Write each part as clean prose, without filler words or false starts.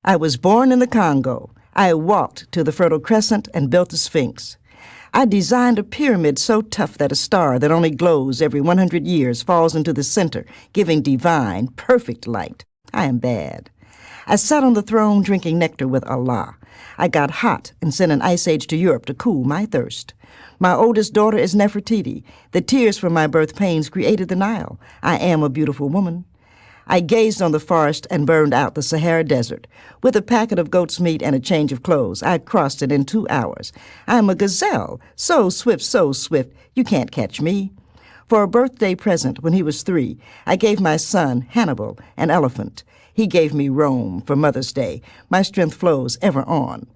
I was born in the Congo. I walked to the Fertile Crescent and built the Sphinx. I designed a pyramid so tough that a star that only glows every 100 years falls into the center, giving divine, perfect light. I am bad. I sat on the throne drinking nectar with Allah. I got hot and sent an ice age to Europe to cool my thirst. My oldest daughter is Nefertiti. The tears from my birth pains created the Nile. I am a beautiful woman. I gazed on the forest and burned out the Sahara Desert. With a packet of goat's meat and a change of clothes, I crossed it in 2 hours. I am a gazelle, so swift, you can't catch me. For a birthday present when he was 3, I gave my son, Hannibal, an elephant. He gave me Rome for Mother's Day. My strength flows ever on.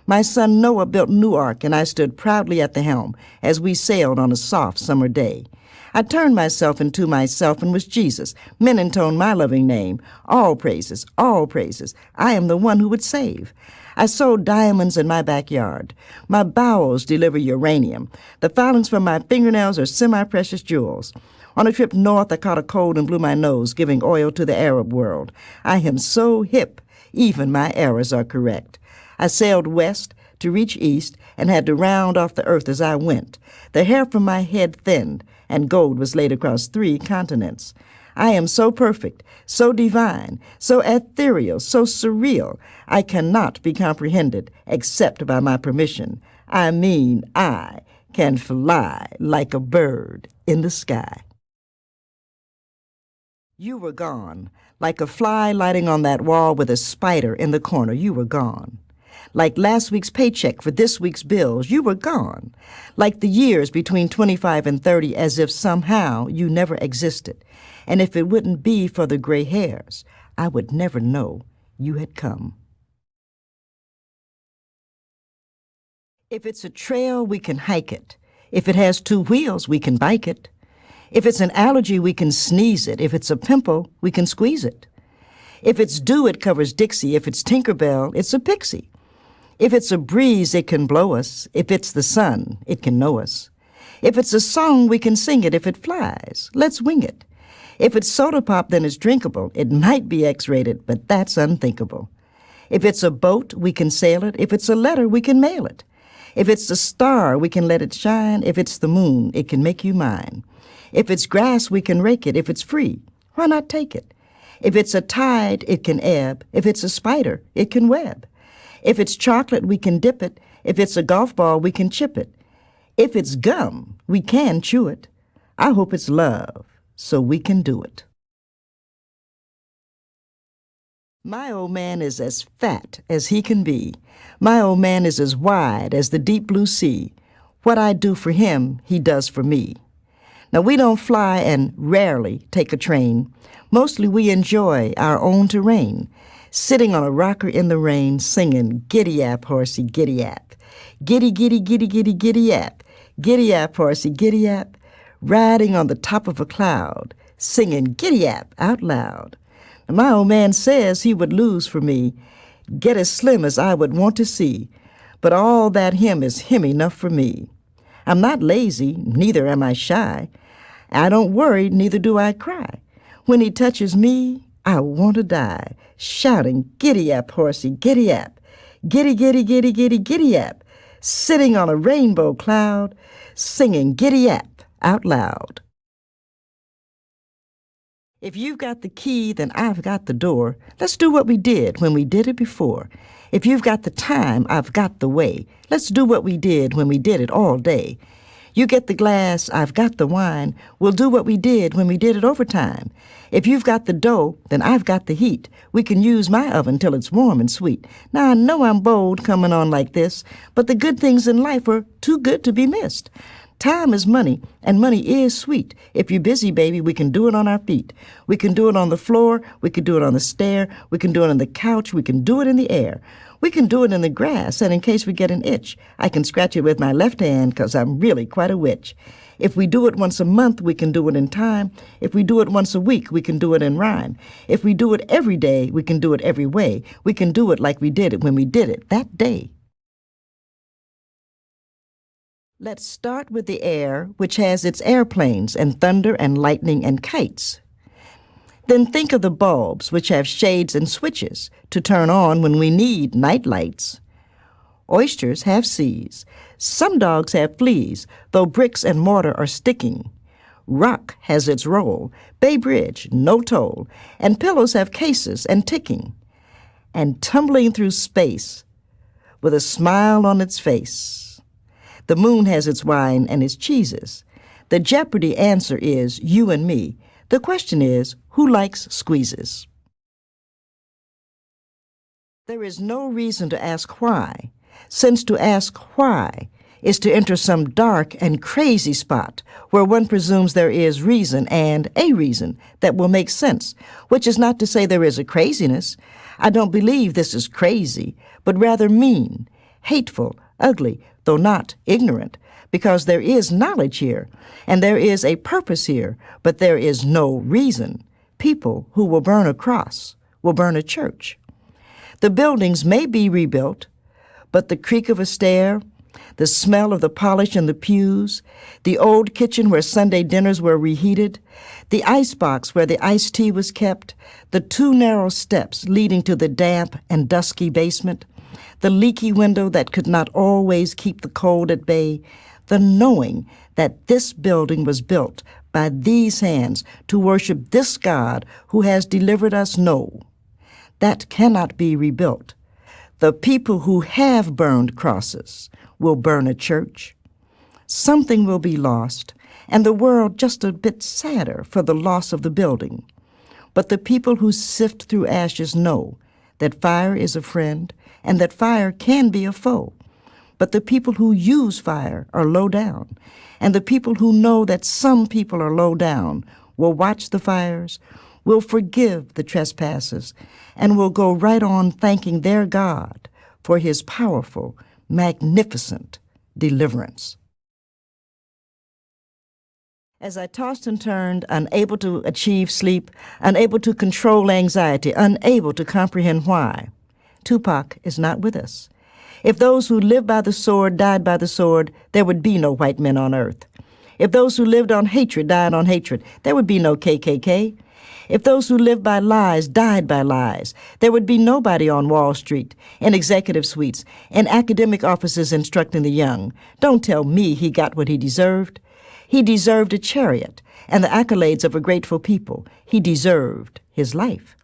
My son Noah built Newark, and I stood proudly at the helm as we sailed on a soft summer day. I turned myself into myself and was Jesus. Men intoned my loving name. All praises, I am the one who would save. I sowed diamonds in my backyard. My bowels deliver uranium. The filings from my fingernails are semi-precious jewels. On a trip north, I caught a cold and blew my nose, giving oil to the Arab world. I am so hip, even my errors are correct. I sailed west to reach east and had to round off the earth as I went. The hair from my head thinned, and gold was laid across 3 continents. I am so perfect, so divine, so ethereal, so surreal, I cannot be comprehended except by my permission. I mean, I can fly like a bird in the sky. You were gone, like a fly lighting on that wall with a spider in the corner. You were gone. Like last week's paycheck for this week's bills, you were gone. Like the years between 25 and 30, as if somehow you never existed. And if it wouldn't be for the gray hairs, I would never know you had come. If it's a trail, we can hike it. If it has 2 wheels, we can bike it. If it's an allergy, we can sneeze it. If it's a pimple, we can squeeze it. If it's dew, it covers Dixie. If it's Tinkerbell, it's a pixie. If it's a breeze, it can blow us. If it's the sun, it can know us. If it's a song, we can sing it. If it flies, let's wing it. If it's soda pop, then it's drinkable. It might be X-rated, but that's unthinkable. If it's a boat, we can sail it. If it's a letter, we can mail it. If it's a star, we can let it shine. If it's the moon, it can make you mine. If it's grass, we can rake it. If it's free, why not take it? If it's a tide, it can ebb. If it's a spider, it can web. If it's chocolate, we can dip it. If it's a golf ball, we can chip it. If it's gum, we can chew it. I hope it's love, so we can do it. My old man is as fat as he can be. My old man is as wide as the deep blue sea. What I do for him, he does for me. Now, we don't fly and rarely take a train. Mostly we enjoy our own terrain, sitting on a rocker in the rain, singing, Giddiyap, horsey, giddiyap. Giddy, giddy, giddy, giddy, giddiyap. Giddiyap, horsey, giddiyap. Riding on the top of a cloud, singing, Giddiyap out loud. Now, my old man says he would lose for me, get as slim as I would want to see, but all that him is him enough for me. I'm not lazy, neither am I shy. I don't worry, neither do I cry. When he touches me, I want to die, shouting, Giddiyap, horsey, giddiyap. Giddy, giddy, giddy, giddy, giddiyap. Sitting on a rainbow cloud, singing Giddiyap out loud. If you've got the key, then I've got the door. Let's do what we did when we did it before. If you've got the time, I've got the way. Let's do what we did when we did it all day. You get the glass, I've got the wine. We'll do what we did when we did it overtime. If you've got the dough, then I've got the heat. We can use my oven till it's warm and sweet. Now, I know I'm bold coming on like this, but the good things in life are too good to be missed. Time is money, and money is sweet. If you're busy, baby, we can do it on our feet. We can do it on the floor. We can do it on the stair. We can do it on the couch. We can do it in the air. We can do it in the grass, and in case we get an itch, I can scratch it with my left hand, 'cause I'm really quite a witch. If we do it once a month, we can do it in time. If we do it once a week, we can do it in rhyme. If we do it every day, we can do it every way. We can do it like we did it when we did it that day. Let's start with the air, which has its airplanes and thunder and lightning and kites. Then think of the bulbs which have shades and switches to turn on when we need night lights. Oysters have C's. Some dogs have fleas, though bricks and mortar are sticking. Rock has its roll, Bay Bridge, no toll, and pillows have cases and ticking. And tumbling through space, with a smile on its face, the moon has its wine and its cheeses. The Jeopardy answer is you and me. The question is, who likes squeezes? There is no reason to ask why, since to ask why is to enter some dark and crazy spot where one presumes there is reason and a reason that will make sense, which is not to say there is a craziness. I don't believe this is crazy, but rather mean, hateful, ugly, though not ignorant, because there is knowledge here, and there is a purpose here, but there is no reason. People who will burn a cross will burn a church. The buildings may be rebuilt, but the creak of a stair, the smell of the polish in the pews, the old kitchen where Sunday dinners were reheated, the icebox where the iced tea was kept, the 2 narrow steps leading to the damp and dusky basement, the leaky window that could not always keep the cold at bay, the knowing that this building was built by these hands to worship this God who has delivered us, no, that cannot be rebuilt. The people who have burned crosses will burn a church. Something will be lost, and the world just a bit sadder for the loss of the building. But the people who sift through ashes know that fire is a friend and that fire can be a foe. But the people who use fire are low down, and the people who know that some people are low down will watch the fires, will forgive the trespasses, and will go right on thanking their God for his powerful, magnificent deliverance. As I tossed and turned, unable to achieve sleep, unable to control anxiety, unable to comprehend why, Tupac is not with us. If those who lived by the sword died by the sword, there would be no white men on earth. If those who lived on hatred died on hatred, there would be no KKK. If those who lived by lies died by lies, there would be nobody on Wall Street, in executive suites, in academic offices instructing the young. Don't tell me he got what he deserved. He deserved a chariot and the accolades of a grateful people. He deserved his life.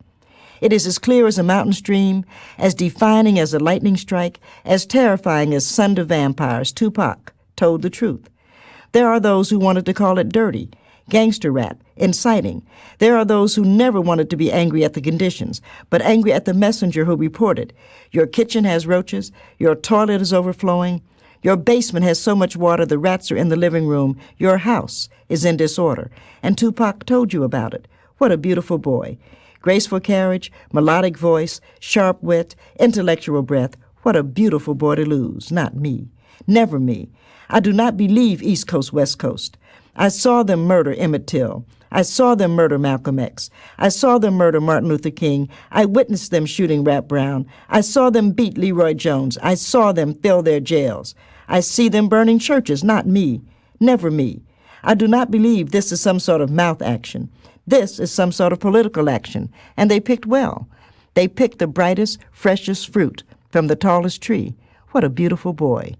It is as clear as a mountain stream, as defining as a lightning strike, as terrifying as sun to vampires. Tupac told the truth. There are those who wanted to call it dirty, gangster rap, inciting. There are those who never wanted to be angry at the conditions, but angry at the messenger who reported, your kitchen has roaches, your toilet is overflowing, your basement has so much water the rats are in the living room, your house is in disorder. And Tupac told you about it. What a beautiful boy. Graceful carriage, melodic voice, sharp wit, intellectual breath. What a beautiful boy to lose. Not me. Never me. I do not believe East Coast, West Coast. I saw them murder Emmett Till. I saw them murder Malcolm X. I saw them murder Martin Luther King. I witnessed them shooting Rap Brown. I saw them beat Leroy Jones. I saw them fill their jails. I see them burning churches. Not me. Never me. I do not believe this is some sort of mouth action. This is some sort of political action, and they picked well. They picked the brightest, freshest fruit from the tallest tree. What a beautiful boy.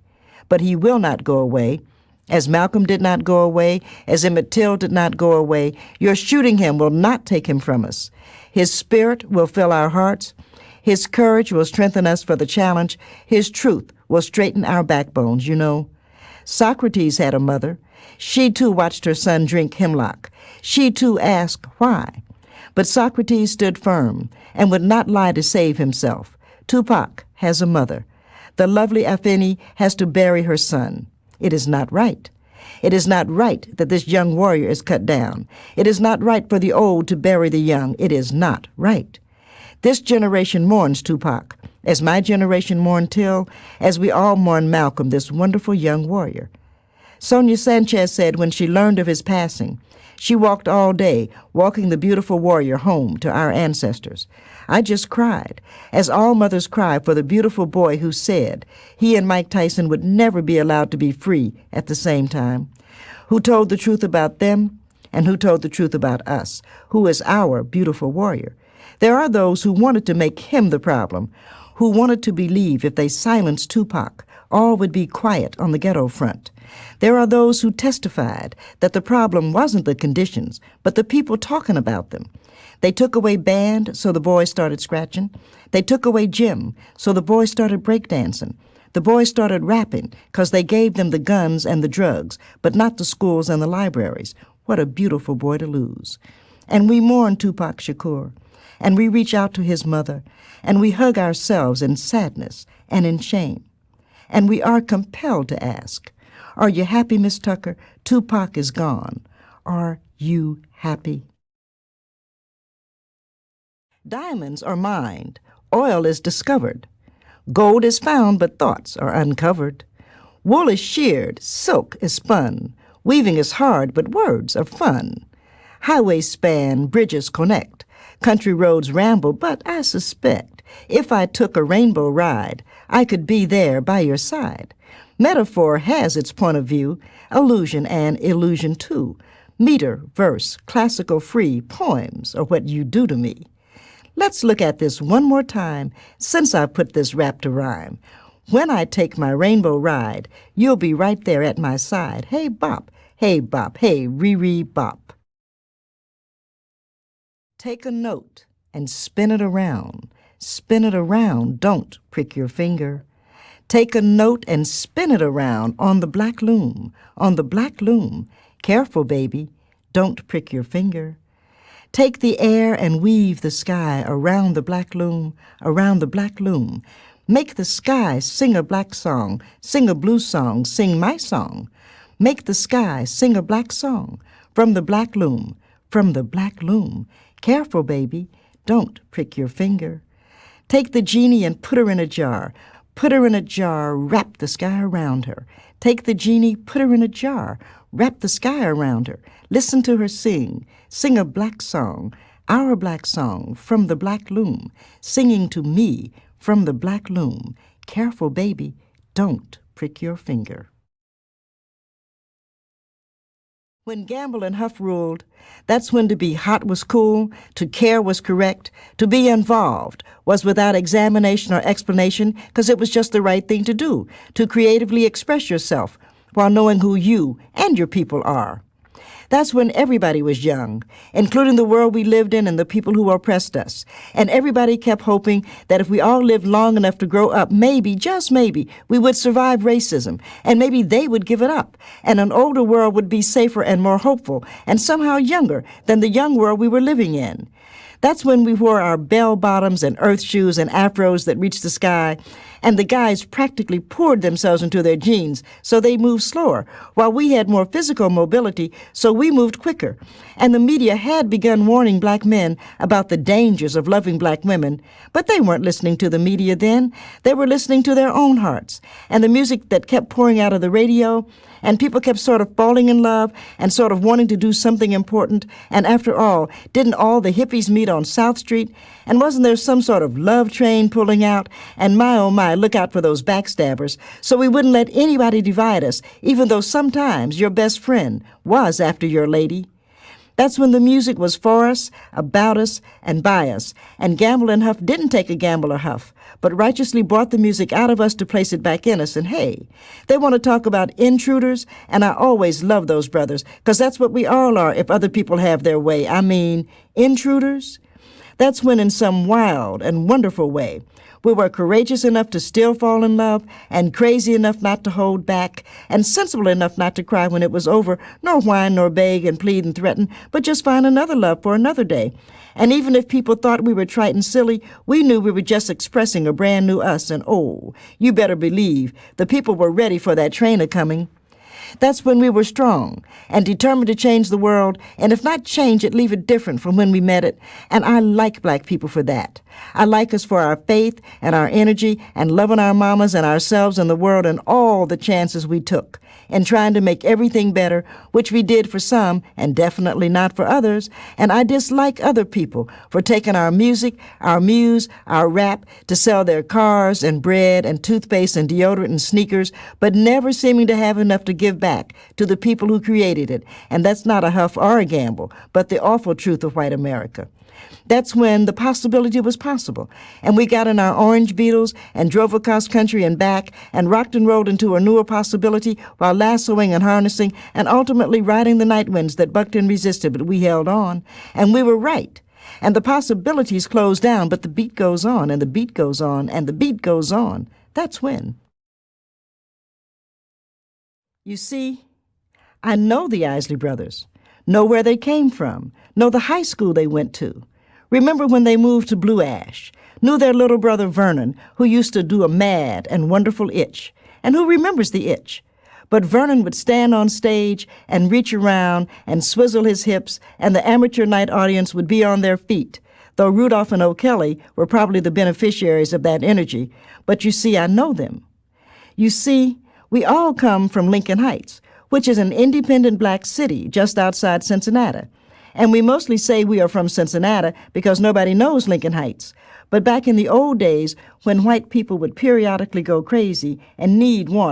But he will not go away. As Malcolm did not go away, as Emmett Till did not go away, your shooting him will not take him from us. His spirit will fill our hearts. His courage will strengthen us for the challenge. His truth will straighten our backbones, you know. Socrates had a mother. She too watched her son drink hemlock. She too asked why. But Socrates stood firm and would not lie to save himself. Tupac has a mother. The lovely Afeni has to bury her son. It is not right. It is not right that this young warrior is cut down. It is not right for the old to bury the young. It is not right. This generation mourns Tupac, as my generation mourned Till, as we all mourn Malcolm, this wonderful young warrior. Sonia Sanchez said when she learned of his passing, she walked all day, walking the beautiful warrior home to our ancestors. I just cried, as all mothers cry for the beautiful boy who said he and Mike Tyson would never be allowed to be free at the same time, who told the truth about them, and who told the truth about us, who is our beautiful warrior. There are those who wanted to make him the problem, who wanted to believe if they silenced Tupac, all would be quiet on the ghetto front. There are those who testified that the problem wasn't the conditions, but the people talking about them. They took away band, so the boys started scratching. They took away gym, so the boys started breakdancing. The boys started rapping, 'cause they gave them the guns and the drugs, but not the schools and the libraries. What a beautiful boy to lose. And we mourn Tupac Shakur, and we reach out to his mother, and we hug ourselves in sadness and in shame. And we are compelled to ask, are you happy, Miss Tucker? Tupac is gone. Are you happy? Diamonds are mined. Oil is discovered. Gold is found, but thoughts are uncovered. Wool is sheared, silk is spun. Weaving is hard, but words are fun. Highways span, bridges connect. Country roads ramble, but I suspect if I took a rainbow ride, I could be there by your side. Metaphor has its point of view, allusion and illusion too. Meter, verse, classical free, poems are what you do to me. Let's look at this one more time since I put this rap to rhyme. When I take my rainbow ride, you'll be right there at my side. Hey bop, hey ree bop. Take a note and spin it around. Spin it around, don't prick your finger. Take a note and spin it around on the black loom, on the black loom. Careful, baby, don't prick your finger. Take the air and weave the sky around the black loom, around the black loom. Make the sky sing a black song, sing a blue song, sing my song. Make the sky sing a black song from the black loom, from the black loom. Careful, baby, don't prick your finger. Take the genie and put her in a jar. Put her in a jar, wrap the sky around her. Take the genie, put her in a jar, wrap the sky around her. Listen to her sing. Sing a black song, our black song, from the black loom, singing to me from the black loom. Careful, baby, don't prick your finger. When Gamble and Huff ruled, that's when to be hot was cool, to care was correct, to be involved was without examination or explanation because it was just the right thing to do, to creatively express yourself while knowing who you and your people are. That's when everybody was young, including the world we lived in and the people who oppressed us. And everybody kept hoping that if we all lived long enough to grow up, maybe, just maybe, we would survive racism, and maybe they would give it up, and an older world would be safer and more hopeful, and somehow younger than the young world we were living in. That's when we wore our bell-bottoms and earth shoes and afros that reached the sky, and the guys practically poured themselves into their jeans so they moved slower, while we had more physical mobility, so we moved quicker. And the media had begun warning black men about the dangers of loving black women, but they weren't listening to the media then. They were listening to their own hearts, and the music that kept pouring out of the radio, and people kept sort of falling in love and sort of wanting to do something important. And after all, didn't all the hippies meet on South Street? And wasn't there some sort of love train pulling out? And my, oh my, look out for those backstabbers. So we wouldn't let anybody divide us, even though sometimes your best friend was after your lady. That's when the music was for us, about us, and by us. And Gamble and Huff didn't take a gamble or huff, but righteously brought the music out of us to place it back in us. And hey, they want to talk about intruders, and I always love those brothers, because that's what we all are if other people have their way. I mean, intruders. That's when, in some wild and wonderful way, we were courageous enough to still fall in love, and crazy enough not to hold back, and sensible enough not to cry when it was over, nor whine nor beg and plead and threaten, but just find another love for another day. And even if people thought we were trite and silly, we knew we were just expressing a brand new us, and oh, you better believe the people were ready for that train a-coming. That's when we were strong and determined to change the world, and if not change it, leave it different from when we met it. And I like black people for that. I like us for our faith and our energy and loving our mamas and ourselves and the world and all the chances we took in trying to make everything better, which we did for some and definitely not for others. And I dislike other people for taking our music, our muse, our rap to sell their cars and bread and toothpaste and deodorant and sneakers, but never seeming to have enough to give back to the people who created it, and that's not a Huff or a Gamble, but the awful truth of white America. That's when the possibility was possible, and we got in our orange beetles and drove across country and back and rocked and rolled into a newer possibility while lassoing and harnessing and ultimately riding the night winds that bucked and resisted, but we held on, and we were right. And the possibilities close down, but the beat goes on, and the beat goes on, and the beat goes on. That's when. You see, I know the Isley Brothers, know where they came from, know the high school they went to. Remember when they moved to Blue Ash, knew their little brother Vernon, who used to do a mad and wonderful itch. And who remembers the itch? But Vernon would stand on stage and reach around and swizzle his hips, and the amateur night audience would be on their feet, though Rudolph and O'Kelly were probably the beneficiaries of that energy. But you see, I know them. You see, we all come from Lincoln Heights, which is an independent black city just outside Cincinnati. And we mostly say we are from Cincinnati because nobody knows Lincoln Heights. But back in the old days, when white people would periodically go crazy and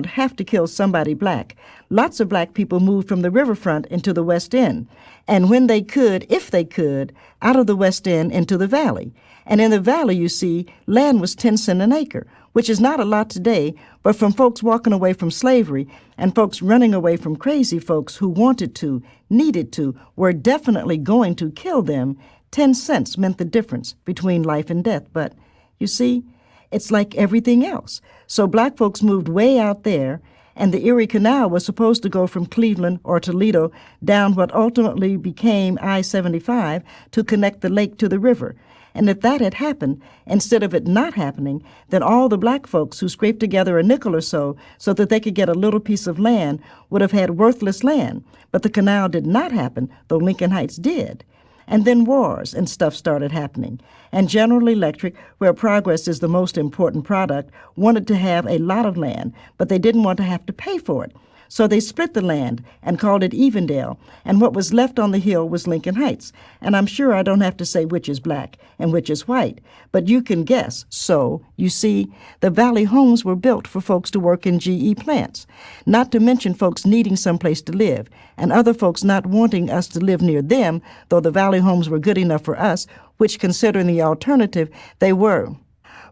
have to kill somebody black, lots of black people moved from the riverfront into the West End. And when they could, if they could, out of the West End into the valley. And in the valley, you see, land was 10 cents an acre, which is not a lot today, but from folks walking away from slavery and folks running away from crazy folks who wanted to, needed to, were definitely going to kill them, 10 cents meant the difference between life and death. But, you see, it's like everything else. So black folks moved way out there, and the Erie Canal was supposed to go from Cleveland or Toledo down what ultimately became I-75 to connect the lake to the river. And if that had happened, instead of it not happening, then all the black folks who scraped together a nickel or so that they could get a little piece of land would have had worthless land. But the canal did not happen, though Lincoln Heights did. And then wars and stuff started happening. And General Electric, where progress is the most important product, wanted to have a lot of land, but they didn't want to have to pay for it. So they split the land and called it Evendale, and what was left on the hill was Lincoln Heights. And I'm sure I don't have to say which is black and which is white, but you can guess. So, you see, the valley homes were built for folks to work in GE plants, not to mention folks needing someplace to live, and other folks not wanting us to live near them, though the valley homes were good enough for us, which, considering the alternative, they were.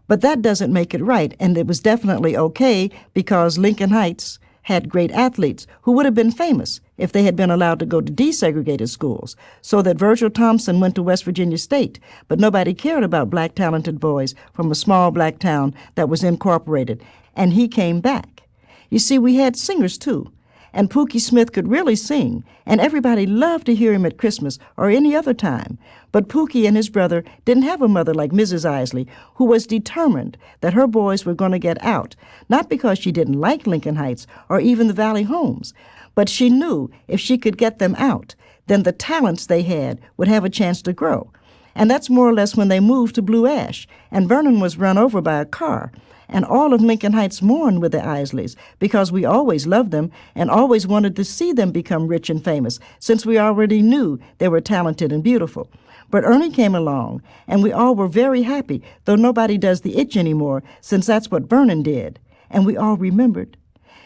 But that doesn't make it right, and it was definitely okay because Lincoln Heights had great athletes who would have been famous if they had been allowed to go to desegregated schools, so that Virgil Thompson went to West Virginia State, but nobody cared about black talented boys from a small black town that was incorporated, and he came back. You see, we had singers too, and Pookie Smith could really sing, and everybody loved to hear him at Christmas or any other time. But Pookie and his brother didn't have a mother like Mrs. Isley, who was determined that her boys were going to get out, not because she didn't like Lincoln Heights or even the Valley Homes, but she knew if she could get them out, then the talents they had would have a chance to grow. And that's more or less when they moved to Blue Ash, and Vernon was run over by a car. And all of Lincoln Heights mourned with the Isleys because we always loved them and always wanted to see them become rich and famous, since we already knew they were talented and beautiful. But Ernie came along, and we all were very happy, though nobody does the itch anymore, since that's what Vernon did. And we all remembered.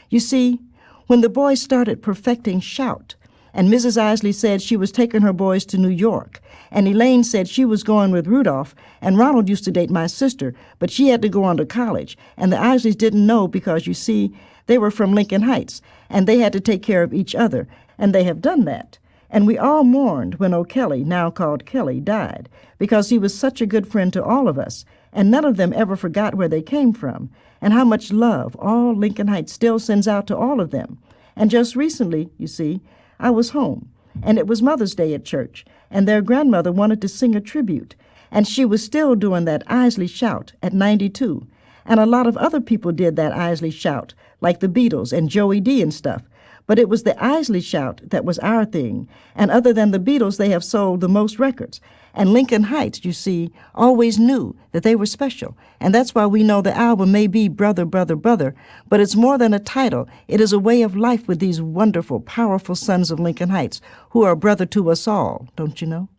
You see, when the boys started perfecting shout, and Mrs. Isley said she was taking her boys to New York, and Elaine said she was going with Rudolph, and Ronald used to date my sister, but she had to go on to college, and the Isleys didn't know because, you see, they were from Lincoln Heights, and they had to take care of each other, and they have done that. And we all mourned when O'Kelly, now called Kelly, died, because he was such a good friend to all of us, and none of them ever forgot where they came from, and how much love all Lincoln Heights still sends out to all of them. And just recently, you see, I was home, and it was Mother's Day at church, and their grandmother wanted to sing a tribute, and she was still doing that Isley shout at 92, and a lot of other people did that Isley shout, like the Beatles and Joey D and stuff. But it was the Isley shout that was our thing, and other than the Beatles, they have sold the most records. And Lincoln Heights, you see, always knew that they were special, and that's why we know the album may be Brother, Brother, Brother, but it's more than a title. It is a way of life with these wonderful, powerful sons of Lincoln Heights, who are brother to us all, don't you know?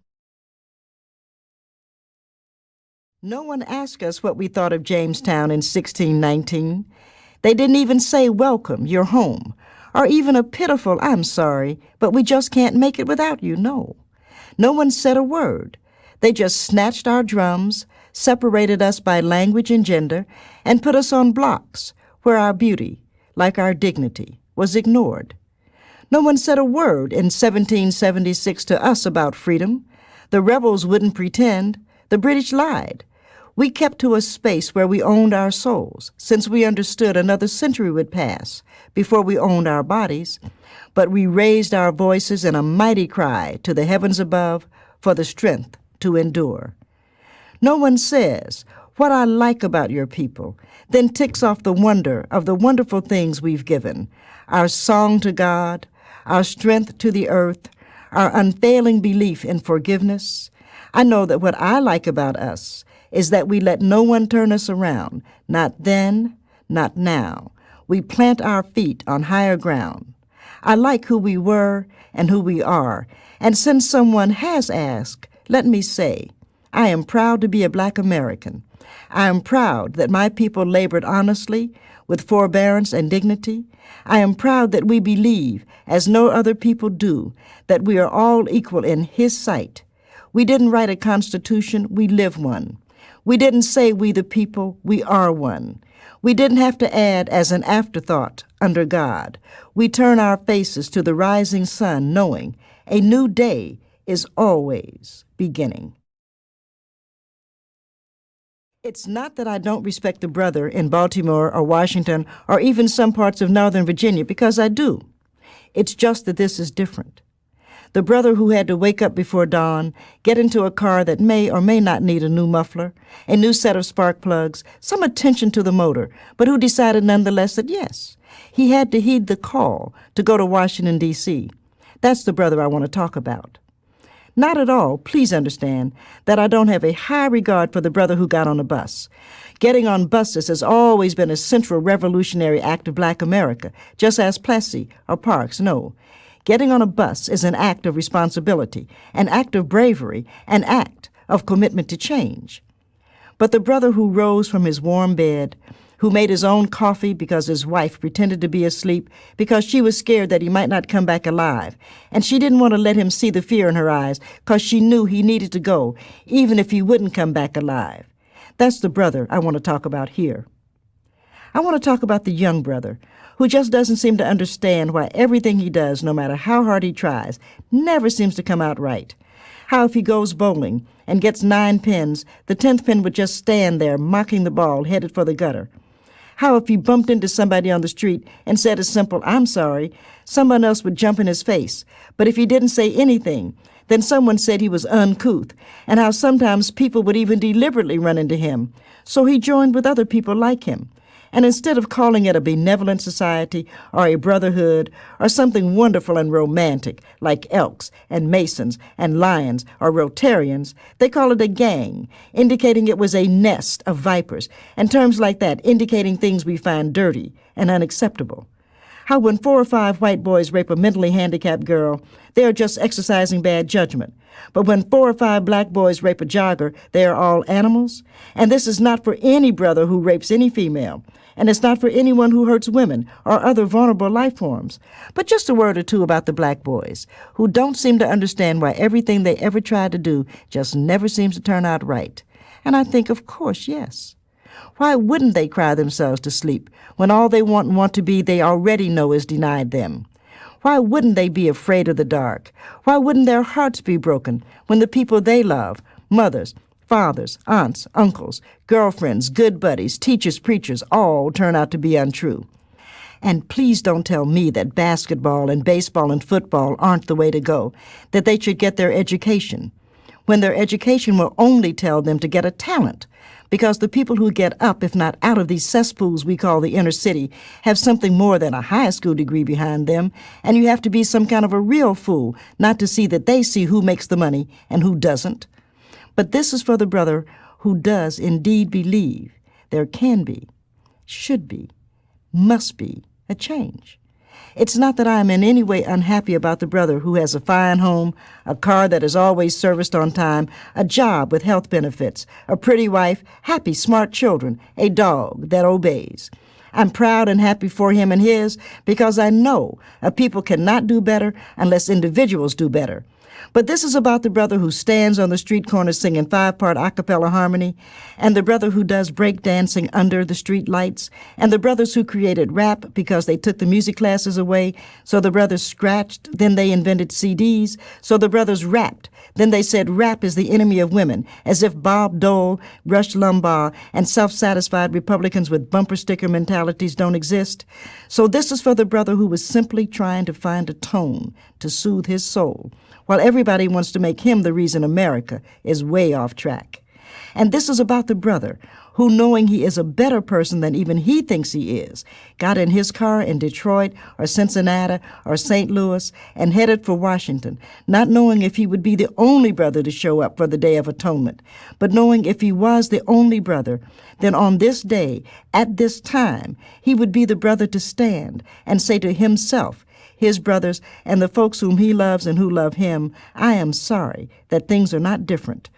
No one asked us what we thought of Jamestown in 1619. They didn't even say, "Welcome, you're home," or even a pitiful "I'm sorry, but we just can't make it without you." No. No one said a word. They just snatched our drums, separated us by language and gender, and put us on blocks where our beauty, like our dignity, was ignored. No one said a word in 1776 to us about freedom. The rebels wouldn't pretend. The British lied. We kept to a space where we owned our souls, since we understood another century would pass before we owned our bodies. But we raised our voices in a mighty cry to the heavens above for the strength to endure. No one says, "What I like about your people," then ticks off the wonder of the wonderful things we've given: our song to God, our strength to the earth, our unfailing belief in forgiveness. I know that what I like about us is that we let no one turn us around, not then, not now. We plant our feet on higher ground. I like who we were and who we are, and since someone has asked, let me say, I am proud to be a Black American. I am proud that my people labored honestly, with forbearance and dignity. I am proud that we believe, as no other people do, that we are all equal in His sight. We didn't write a constitution, we live one. We didn't say we the people, we are one. We didn't have to add as an afterthought, under God. We turn our faces to the rising sun, knowing a new day is always beginning. It's not that I don't respect the brother in Baltimore or Washington or even some parts of Northern Virginia, because I do. It's just that this is different. The brother who had to wake up before dawn, get into a car that may or may not need a new muffler, a new set of spark plugs, some attention to the motor, but who decided nonetheless that yes, he had to heed the call to go to Washington, D.C. That's the brother I want to talk about. Not at all, please understand, that I don't have a high regard for the brother who got on a bus. Getting on buses has always been a central revolutionary act of Black America, just as Plessy or Parks. No. Getting on a bus is an act of responsibility, an act of bravery, an act of commitment to change. But the brother who rose from his warm bed, who made his own coffee because his wife pretended to be asleep because she was scared that he might not come back alive, and she didn't want to let him see the fear in her eyes because she knew he needed to go, even if he wouldn't come back alive. That's the brother I want to talk about here. I want to talk about the young brother who just doesn't seem to understand why everything he does, no matter how hard he tries, never seems to come out right. How if he goes bowling and gets 9 pins, the 10th pin would just stand there mocking the ball headed for the gutter. How if he bumped into somebody on the street and said a simple "I'm sorry," someone else would jump in his face. But if he didn't say anything, then someone said he was uncouth, and how sometimes people would even deliberately run into him. So he joined with other people like him. And instead of calling it a benevolent society or a brotherhood or something wonderful and romantic like Elks and Masons and Lions or Rotarians, they call it a gang, indicating it was a nest of vipers, and terms like that indicating things we find dirty and unacceptable. How when 4 or 5 white boys rape a mentally handicapped girl, they are just exercising bad judgment. But when 4 or 5 black boys rape a jogger, they are all animals. And this is not for any brother who rapes any female. And it's not for anyone who hurts women or other vulnerable life forms. But just a word or two about the black boys, who don't seem to understand why everything they ever tried to do just never seems to turn out right. And I think, of course, yes. Why wouldn't they cry themselves to sleep when all they want to be they already know is denied them? Why wouldn't they be afraid of the dark? Why wouldn't their hearts be broken when the people they love, mothers, fathers, aunts, uncles, girlfriends, good buddies, teachers, preachers, all turn out to be untrue? And please don't tell me that basketball and baseball and football aren't the way to go, that they should get their education, when their education will only tell them to get a talent, because the people who get up, if not out of these cesspools we call the inner city, have something more than a high school degree behind them, and you have to be some kind of a real fool not to see that they see who makes the money and who doesn't. But this is for the brother who does indeed believe there can be, should be, must be a change. It's not that I am in any way unhappy about the brother who has a fine home, a car that is always serviced on time, a job with health benefits, a pretty wife, happy, smart children, a dog that obeys. I'm proud and happy for him and his because I know a people cannot do better unless individuals do better. But this is about the brother who stands on the street corner singing 5-part a cappella harmony, and the brother who does break dancing under the street lights, and the brothers who created rap because they took the music classes away, so the brothers scratched, then they invented CDs, so the brothers rapped, then they said rap is the enemy of women, as if Bob Dole, Rush Limbaugh, and self-satisfied Republicans with bumper sticker mentalities don't exist. So this is for the brother who was simply trying to find a tone to soothe his soul, while everybody wants to make him the reason America is way off track. And this is about the brother who, knowing he is a better person than even he thinks he is, got in his car in Detroit or Cincinnati or St. Louis and headed for Washington, not knowing if he would be the only brother to show up for the Day of Atonement, but knowing if he was the only brother, then on this day, at this time, he would be the brother to stand and say to himself, his brothers, and the folks whom he loves and who love him, I am sorry that things are not different.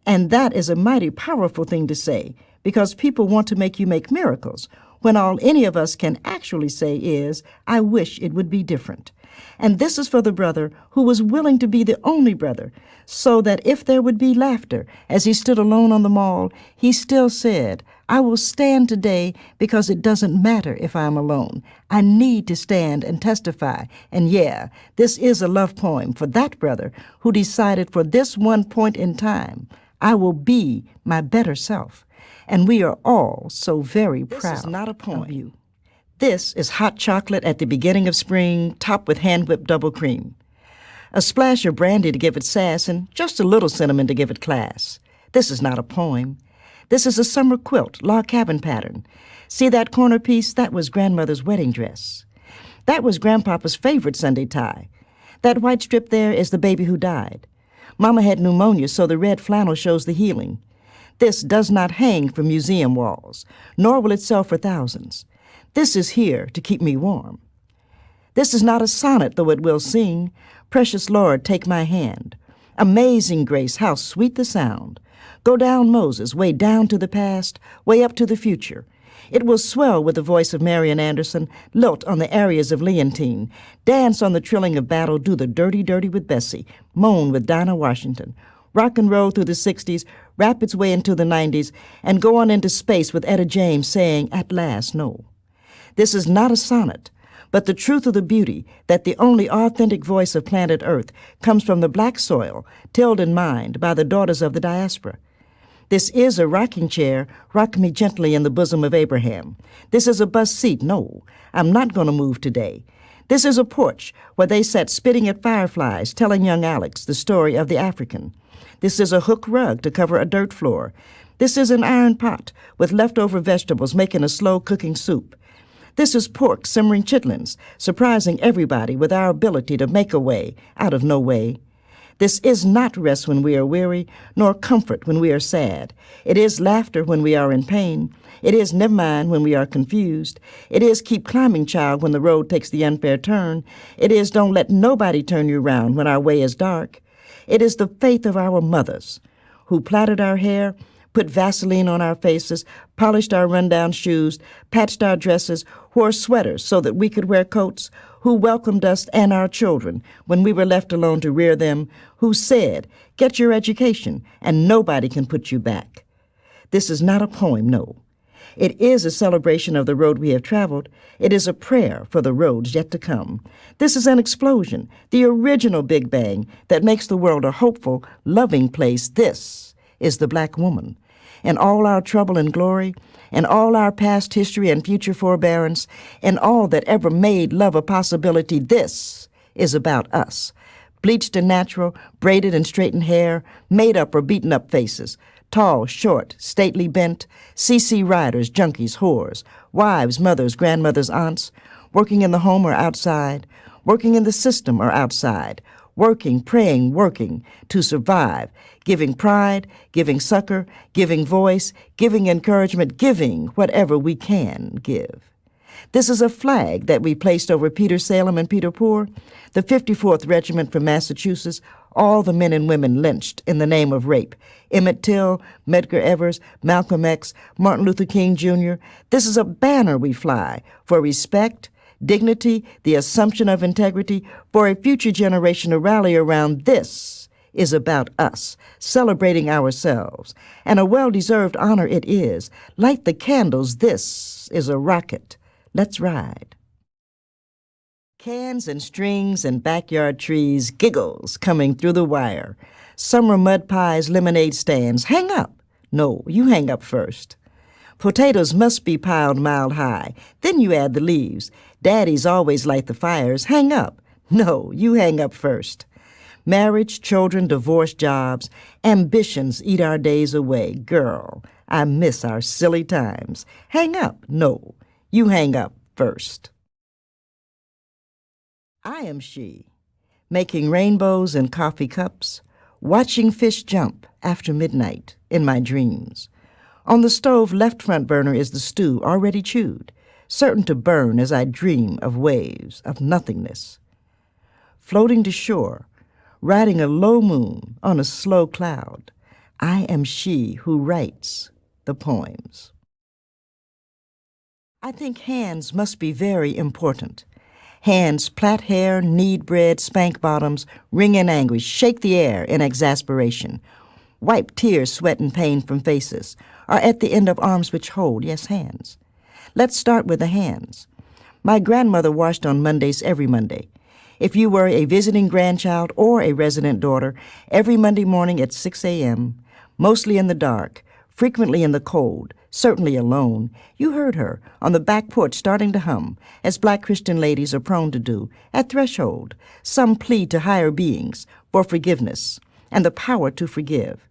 And that is a mighty powerful thing to say, because people want to make you make miracles, when all any of us can actually say is, I wish it would be different. And this is for the brother who was willing to be the only brother, so that if there would be laughter as he stood alone on the mall, he still said, I will stand today because it doesn't matter if I'm alone. I need to stand and testify. And yeah, this is a love poem for that brother who decided for this one point in time, I will be my better self. And we are all so very proud. This is not a poem of you. This is hot chocolate at the beginning of spring, topped with hand-whipped double cream. A splash of brandy to give it sass, and just a little cinnamon to give it class. This is not a poem. This is a summer quilt, log cabin pattern. See that corner piece? That was grandmother's wedding dress. That was grandpapa's favorite Sunday tie. That white strip there is the baby who died. Mama had pneumonia, so the red flannel shows the healing. This does not hang from museum walls, nor will it sell for thousands. This is here to keep me warm. This is not a sonnet, though it will sing, Precious Lord, take my hand. Amazing grace, how sweet the sound. Go down, Moses, way down to the past, way up to the future. It will swell with the voice of Marian Anderson, lilt on the arias of Leontine, dance on the trilling of battle, do the dirty, dirty with Bessie, moan with Dinah Washington, rock and roll through the 60s, wrap its way into the 90s, and go on into space with Etta James saying, at last, no. This is not a sonnet, but the truth of the beauty that the only authentic voice of planet Earth comes from the black soil, tilled and mined by the daughters of the diaspora. This is a rocking chair, rock me gently in the bosom of Abraham. This is a bus seat, no, I'm not going to move today. This is a porch where they sat spitting at fireflies, telling young Alex the story of the African. This is a hook rug to cover a dirt floor. This is an iron pot with leftover vegetables making a slow cooking soup. This is pork simmering chitlins, surprising everybody with our ability to make a way out of no way. This is not rest when we are weary, nor comfort when we are sad. It is laughter when we are in pain. It is never mind when we are confused. It is keep climbing, child, when the road takes the unfair turn. It is don't let nobody turn you round when our way is dark. It is the faith of our mothers who plaited our hair, put Vaseline on our faces, polished our rundown shoes, patched our dresses, wore sweaters so that we could wear coats, who welcomed us and our children when we were left alone to rear them, who said, get your education and nobody can put you back. This is not a poem, no. It is a celebration of the road we have traveled. It is a prayer for the roads yet to come. This is an explosion, the original Big Bang that makes the world a hopeful, loving place. This is the black woman. And all our trouble and glory, and all our past history and future forbearance, and all that ever made love a possibility, this is about us. Bleached and natural, braided and straightened hair, made up or beaten up faces, tall, short, stately bent, CC riders, junkies, whores, wives, mothers, grandmothers, aunts, working in the home or outside, working in the system or outside, working, praying, working to survive, giving pride, giving succor, giving voice, giving encouragement, giving whatever we can give. This is a flag that we placed over Peter Salem and Peter Poor, the 54th Regiment from Massachusetts, all the men and women lynched in the name of rape. Emmett Till, Medgar Evers, Malcolm X, Martin Luther King Jr. This is a banner we fly for respect, dignity, the assumption of integrity, for a future generation to rally around. This is about us, celebrating ourselves, and a well-deserved honor it is. Light the candles, this is a rocket. Let's ride. Cans and strings and backyard trees, giggles coming through the wire. Summer mud pies, lemonade stands. Hang up. No, you hang up first. Potatoes must be piled mild high. Then you add the leaves. Daddies always light the fires. Hang up. No, you hang up first. Marriage, children, divorce, jobs, ambitions eat our days away. Girl, I miss our silly times. Hang up. No, you hang up first. I am she, making rainbows in coffee cups, watching fish jump after midnight in my dreams. On the stove left front burner is the stew already chewed, certain to burn as I dream of waves of nothingness. Floating to shore, riding a low moon on a slow cloud, I am she who writes the poems. I think hands must be very important. Hands plait hair, knead bread, spank bottoms, ring in anguish, shake the air in exasperation, wipe tears, sweat, and pain from faces, are at the end of arms which hold, yes, hands. Let's start with the hands. My grandmother washed on Mondays every Monday. If you were a visiting grandchild or a resident daughter, every Monday morning at 6 a.m., mostly in the dark, frequently in the cold, certainly alone, you heard her on the back porch starting to hum, as black Christian ladies are prone to do, at threshold, some plea to higher beings for forgiveness and the power to forgive.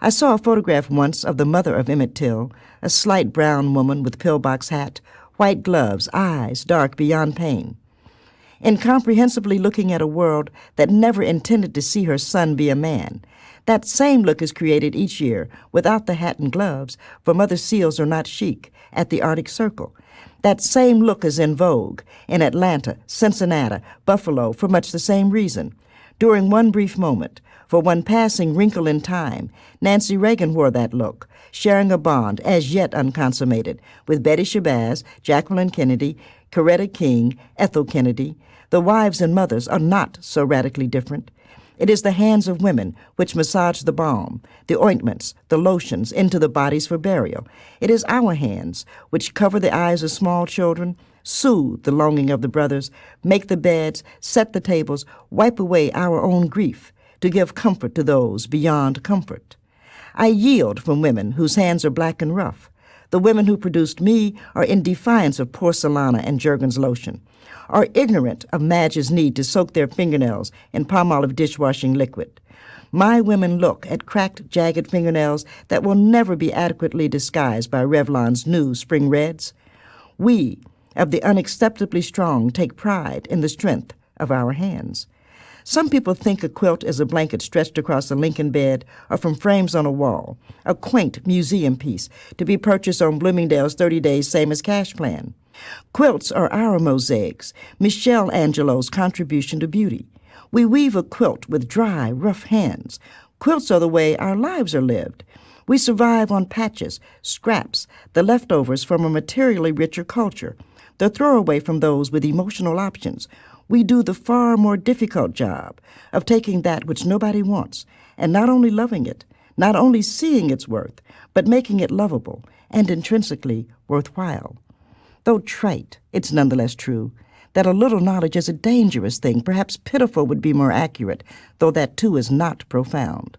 I saw a photograph once of the mother of Emmett Till, a slight brown woman with pillbox hat, white gloves, eyes dark beyond pain. Incomprehensibly looking at a world that never intended to see her son be a man. That same look is created each year, without the hat and gloves, for mother seals are not chic, at the Arctic Circle. That same look is in vogue in Atlanta, Cincinnati, Buffalo, for much the same reason. During one brief moment, for one passing wrinkle in time, Nancy Reagan wore that look, sharing a bond, as yet unconsummated, with Betty Shabazz, Jacqueline Kennedy, Coretta King, Ethel Kennedy. The wives and mothers are not so radically different. It is the hands of women which massage the balm, the ointments, the lotions into the bodies for burial. It is our hands which cover the eyes of small children, soothe the longing of the brothers, make the beds, set the tables, wipe away our own grief, to give comfort to those beyond comfort. I yield from women whose hands are black and rough. The women who produced me are in defiance of porcelana and Jergens lotion, are ignorant of Madge's need to soak their fingernails in Palmolive dishwashing liquid. My women look at cracked, jagged fingernails that will never be adequately disguised by Revlon's new spring reds. We, of the unacceptably strong, take pride in the strength of our hands. Some people think a quilt is a blanket stretched across a Lincoln bed or from frames on a wall, a quaint museum piece to be purchased on Bloomingdale's 30 days same as cash plan. Quilts are our mosaics, Michelle Angelo's contribution to beauty. We weave a quilt with dry, rough hands. Quilts are the way our lives are lived. We survive on patches, scraps, the leftovers from a materially richer culture, the throwaway from those with emotional options. We do the far more difficult job of taking that which nobody wants and not only loving it, not only seeing its worth, but making it lovable and intrinsically worthwhile. Though trite, it's nonetheless true that a little knowledge is a dangerous thing. Perhaps pitiful would be more accurate, though that too is not profound.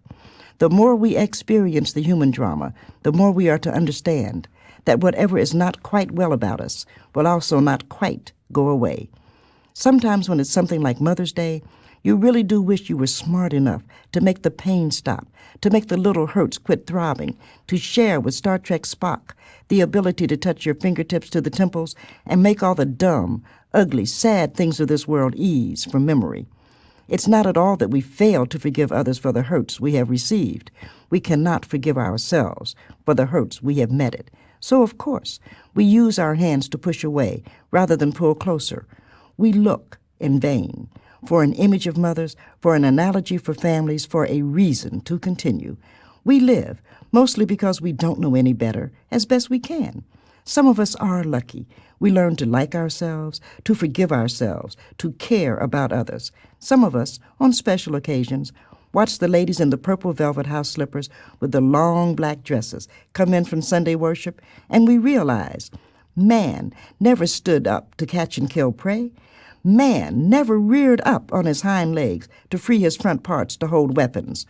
The more we experience the human drama, the more we are to understand that whatever is not quite well about us will also not quite go away. Sometimes when it's something like Mother's Day, you really do wish you were smart enough to make the pain stop, to make the little hurts quit throbbing, to share with Star Trek Spock the ability to touch your fingertips to the temples and make all the dumb, ugly, sad things of this world ease from memory. It's not at all that we fail to forgive others for the hurts we have received. We cannot forgive ourselves for the hurts we have meted. So, of course, we use our hands to push away rather than pull closer. We look in vain. for an image of mothers, for an analogy for families, for a reason to continue. We live, mostly because we don't know any better, as best we can. Some of us are lucky. We learn to like ourselves, to forgive ourselves, to care about others. Some of us, on special occasions, watch the ladies in the purple velvet house slippers with the long black dresses come in from Sunday worship, and we realize man never stood up to catch and kill prey. Man never reared up on his hind legs to free his front parts to hold weapons.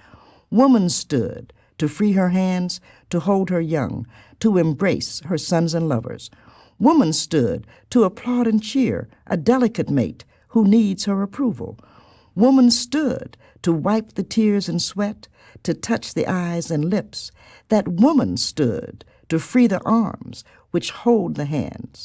Woman stood to free her hands, to hold her young, to embrace her sons and lovers. Woman stood to applaud and cheer a delicate mate who needs her approval. Woman stood to wipe the tears and sweat, to touch the eyes and lips. That woman stood to free the arms which hold the hands.